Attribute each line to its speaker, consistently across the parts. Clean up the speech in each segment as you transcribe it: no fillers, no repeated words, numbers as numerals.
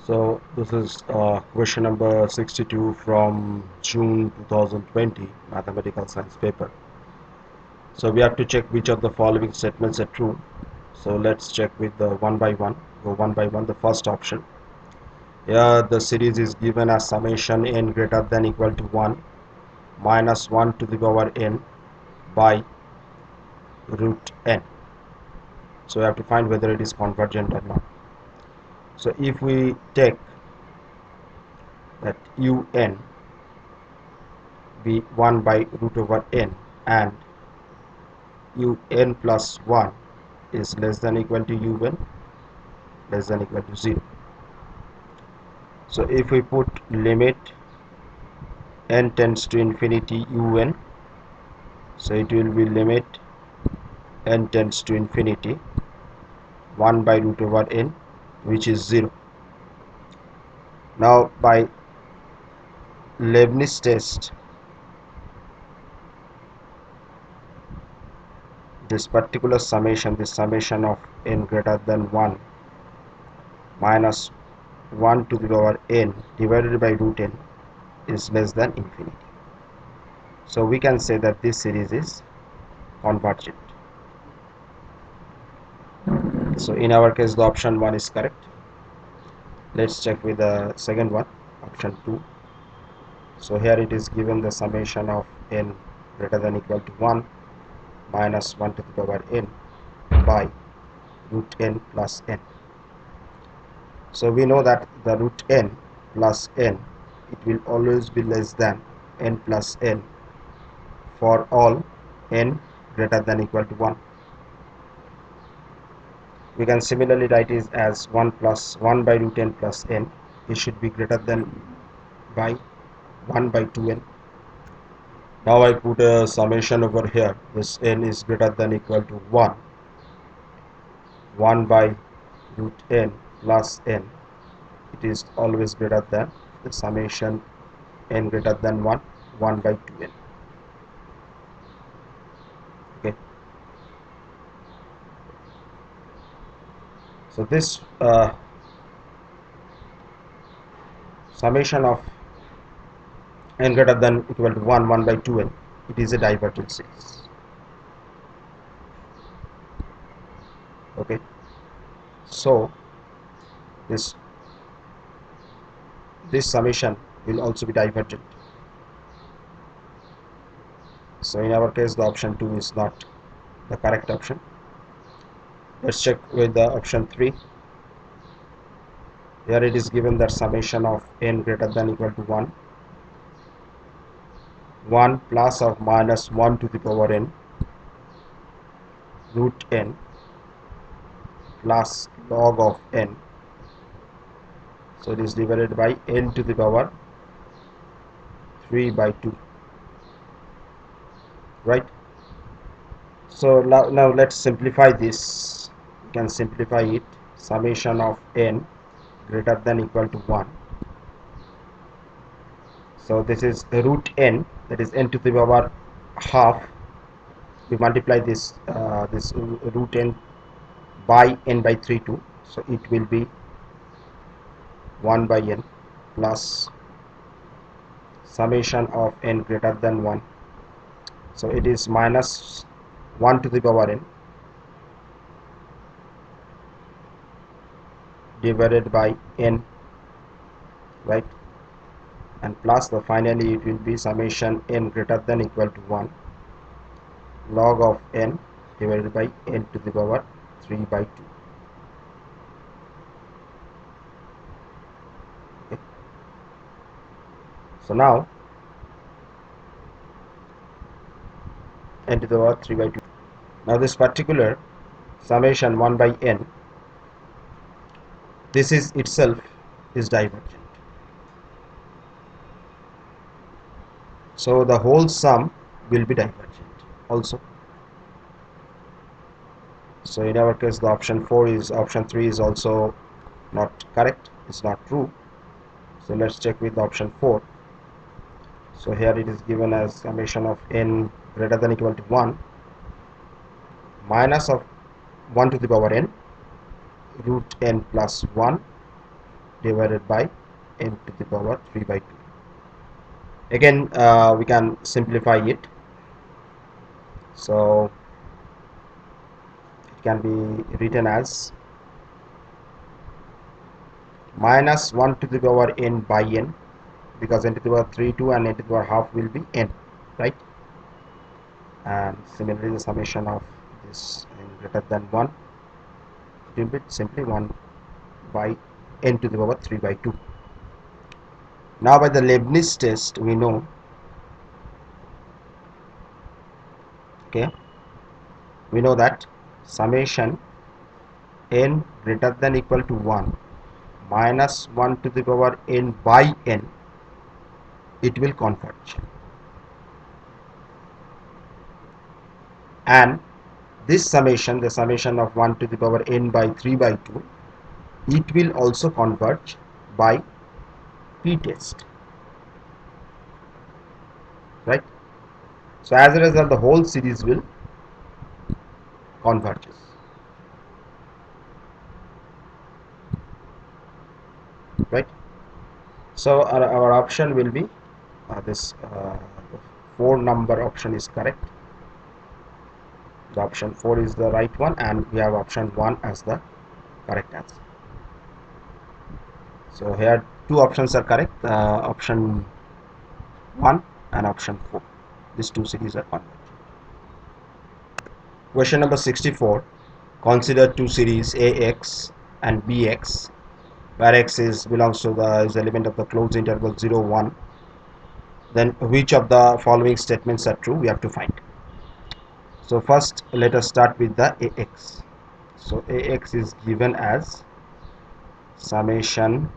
Speaker 1: So this is question number 62 from June 2020 mathematical science paper. So we have to check which of the following statements are true. So let's check with the one by one. Go one by one. The first option. Here the series is given as summation n greater than equal to 1 minus 1 to the power n by root n. So we have to find whether it is convergent or not. So if we take that un be 1 by root over n and un plus 1 is less than equal to un less than equal to 0. So if we put limit n tends to infinity un, so it will be limit n tends to infinity 1 by root over n, which is 0. Now by Leibniz test, this particular summation, this summation of n greater than 1 minus 1 to the power n divided by root n is less than infinity. So we can say that this series is convergent. So in our case the option 1 is correct. Let's check with the second one, option 2. So here it is given the summation of n greater than equal to 1 minus 1 to the power n by root n plus n. So we know that the root n plus n, it will always be less than n plus n for all n greater than equal to 1. We can similarly write it as 1 plus 1 by root n plus n. It should be greater than by 1 by 2n. Now I put a summation over here. This n is greater than equal to 1. 1 by root n plus n. It is always greater than the summation n greater than 1, 1 by 2n. Okay. So this summation of n greater than equal to 1, 1 by 2n, it is a divergent series. Okay. So this summation will also be divergent. So in our case the option 2 is not the correct option. Let's check with the option 3. Here it is given that summation of n greater than equal to 1, 1 plus or minus 1 to the power n root n plus log of n. So it is divided by n to the power 3 by 2, right? So now let's simplify this. We can simplify it. Summation of n greater than equal to 1. So this is root n, that is n to the power half. We multiply this root n by n by 3 2. So it will be 1 by n plus summation of n greater than 1. So it is minus 1 to the power n divided by n, right? And plus the finally it will be summation n greater than equal to 1 log of n divided by n to the power 3 by 2. Okay. So now n to the power 3 by 2. Now this particular summation 1 by n, this is itself is divergent. So the whole sum will be divergent also. So in our case the option 3 is also not correct, it's not true. So let's check with option 4. So here it is given as summation of n greater than equal to 1 minus of 1 to the power n root n plus 1 divided by n to the power 3 by 2. Again, we can simplify it. So it can be written as minus 1 to the power n by n, because n to the power 3 2 and n to the power half will be n, right? And similarly the summation of this n greater than 1, it will be simply 1 by n to the power 3 by 2. Now by the Leibniz test we know, okay, we know that summation n greater than equal to 1 minus 1 to the power n by n, it will converge. And this summation, the summation of 1 to the power n by 3 by 2, it will also converge by p-test, right? So as a result the whole series will converges, right? So our option will be this 4 number option is correct. The option 4 is the right one, and we have option 1 as the correct answer. So here two options are correct, option 1 and option 4. These two series are convergent. Question number 64. Consider two series AX and BX, where X belongs to the element of the closed interval 0 1. Then which of the following statements are true? We have to find. So first let us start with the AX. So AX is given as summation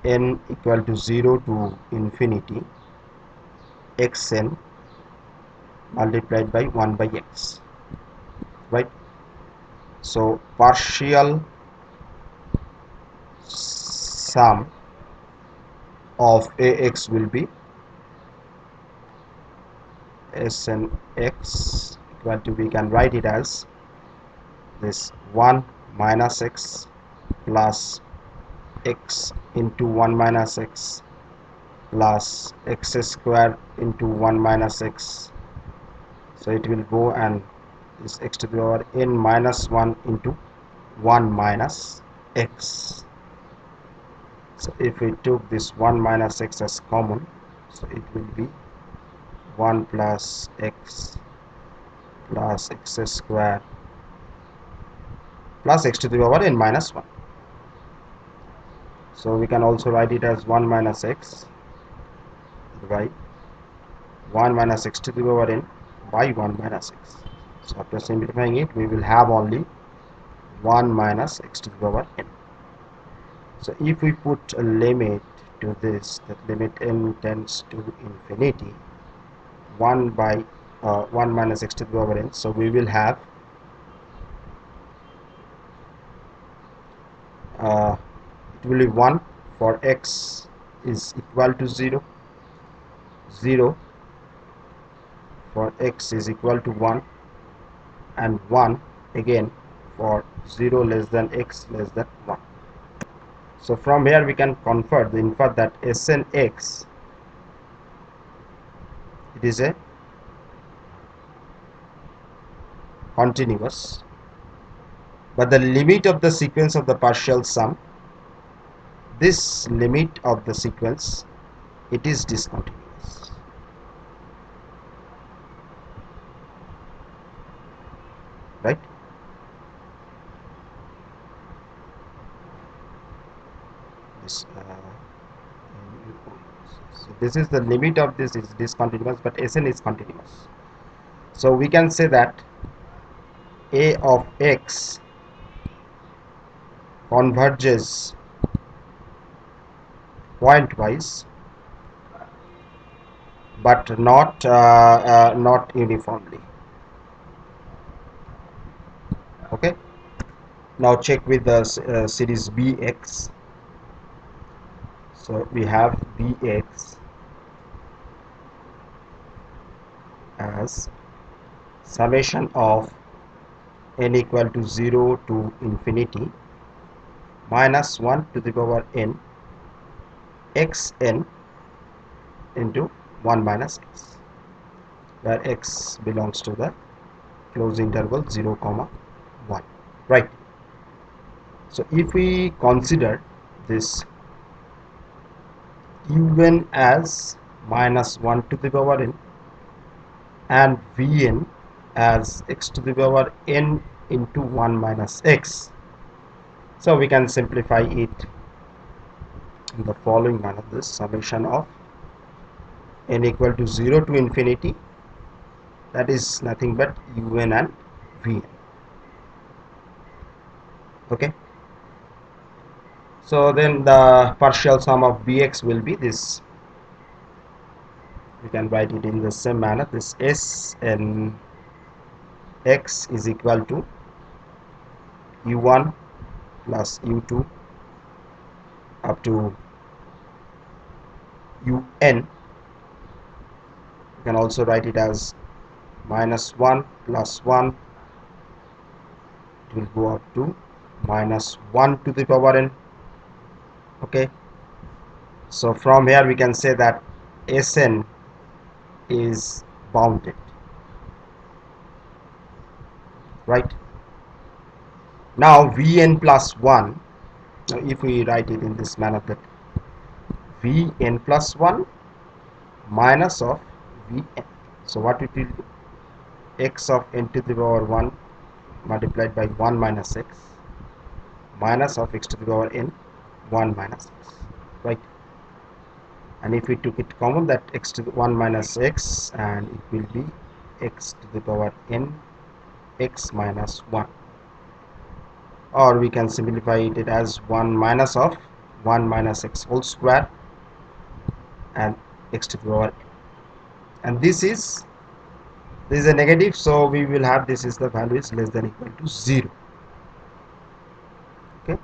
Speaker 1: n equal to 0 to infinity xn multiplied by 1 by x, right? So partial sum of AX will be Sn x equal to, we can write it as this 1 minus x plus x into 1 minus x plus x square into 1 minus x. So it will go, and this x to the power n minus 1 into 1 minus x. So if we took this 1 minus x as common, so it will be 1 plus x square plus x to the power n minus 1. So we can also write it as 1 minus x by 1 minus x to the power n by 1 minus x. So after simplifying it, we will have only 1 minus x to the power n. So if we put a limit to this, that limit n tends to infinity, 1 by 1 minus x to the power n, so we will have it will be 1 for x is equal to 0, 0 for x is equal to 1, and 1 again for 0 less than x less than 1. So from here we can infer that Sn x, it is a continuous, but the limit of the sequence of the partial sum, this limit of the sequence, it is discontinuous, right? This, so this is the limit of this is discontinuous, but Sn is continuous. So we can say that a of x converges pointwise, but not uniformly. Okay. Now check with the series Bx. So we have Bx as summation of n equal to 0 to infinity minus 1 to the power n xn into 1 minus x, where x belongs to the closed interval 0 comma 1, right? So if we consider this un as minus 1 to the power n and vn as x to the power n into 1 minus x, so we can simplify it in the following manner: this summation of n equal to 0 to infinity, that is nothing but un and vn. Okay, so then the partial sum of bx will be this. We can write it in the same manner: this s n x is equal to u1 plus u2 up to un. You can also write it as minus 1 plus 1, it will go up to minus 1 to the power n. Okay, so from here we can say that Sn is bounded, right? Now Vn plus 1, now if we write it in this manner, that Vn plus 1 minus of Vn, so what it will do, x of n to the power 1 multiplied by 1 minus x minus of x to the power n 1 minus x, right? And if we took it common, that x to the 1 minus x, and it will be x to the power n x minus 1, or we can simplify it as 1 minus of 1 minus x whole square and x to the power n. And this is a negative, so we will have this is the value is less than equal to 0. Okay,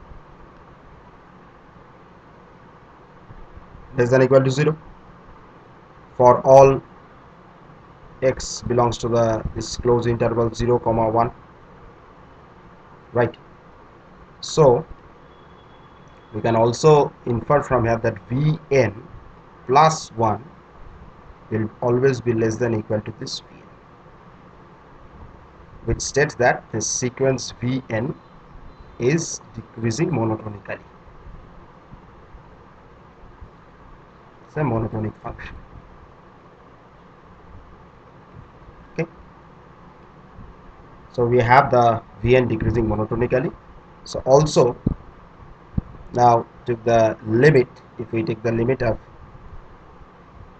Speaker 1: less than equal to 0 for all x belongs to the this closed interval 0 comma 1, right? So we can also infer from here that Vn plus 1 will always be less than equal to this Vn, which states that this sequence Vn is decreasing monotonically. It's a monotonic function. Okay, so we have the Vn decreasing monotonically. So also now to the limit, if we take the limit of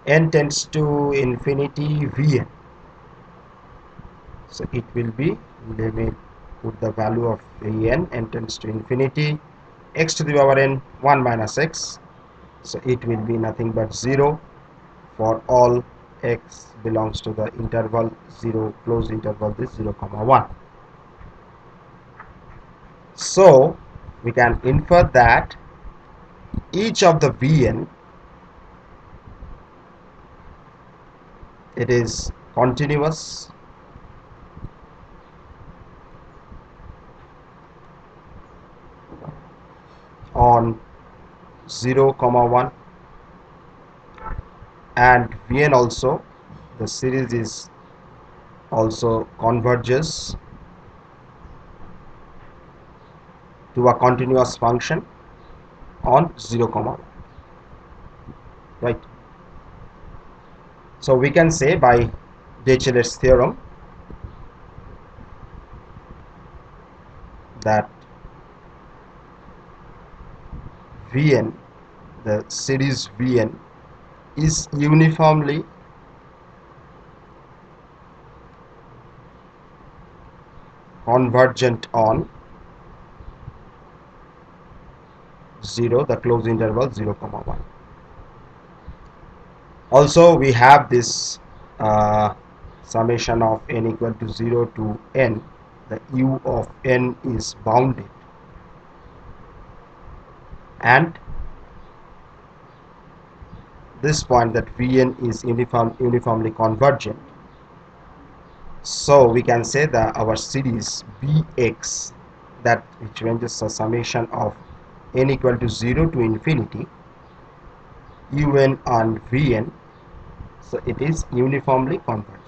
Speaker 1: n tends to infinity Vn, so it will be limit with the value of Vn n tends to infinity x to the power n 1 minus x, so it will be nothing but 0 for all x belongs to the interval 0 closed interval this 0 comma 1. So we can infer that each of the Vn, it is continuous on 0 comma 1, and Vn also, the series is also converges to a continuous function on 0 comma 1, right? So we can say by Dirichlet's theorem that Vn, the series Vn, is uniformly convergent on 0, the closed interval 0 comma 1. Also we have this summation of n equal to 0 to n, the u of n is bounded, and this point that Vn is uniformly convergent. So we can say that our series Bx, that which ranges a summation of n equal to 0 to infinity un and vn, so it is uniformly convergent.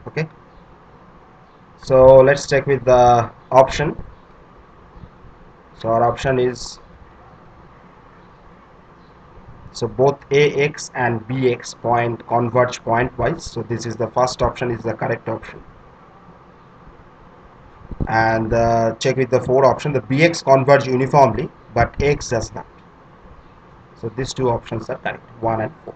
Speaker 1: Okay, so let's check with the option. So our option is, so both ax and bx point converge pointwise, so this is the first option is the correct option. And check with the fourth option, the bx converge uniformly but x does not. So these two options are correct, 1 and 4.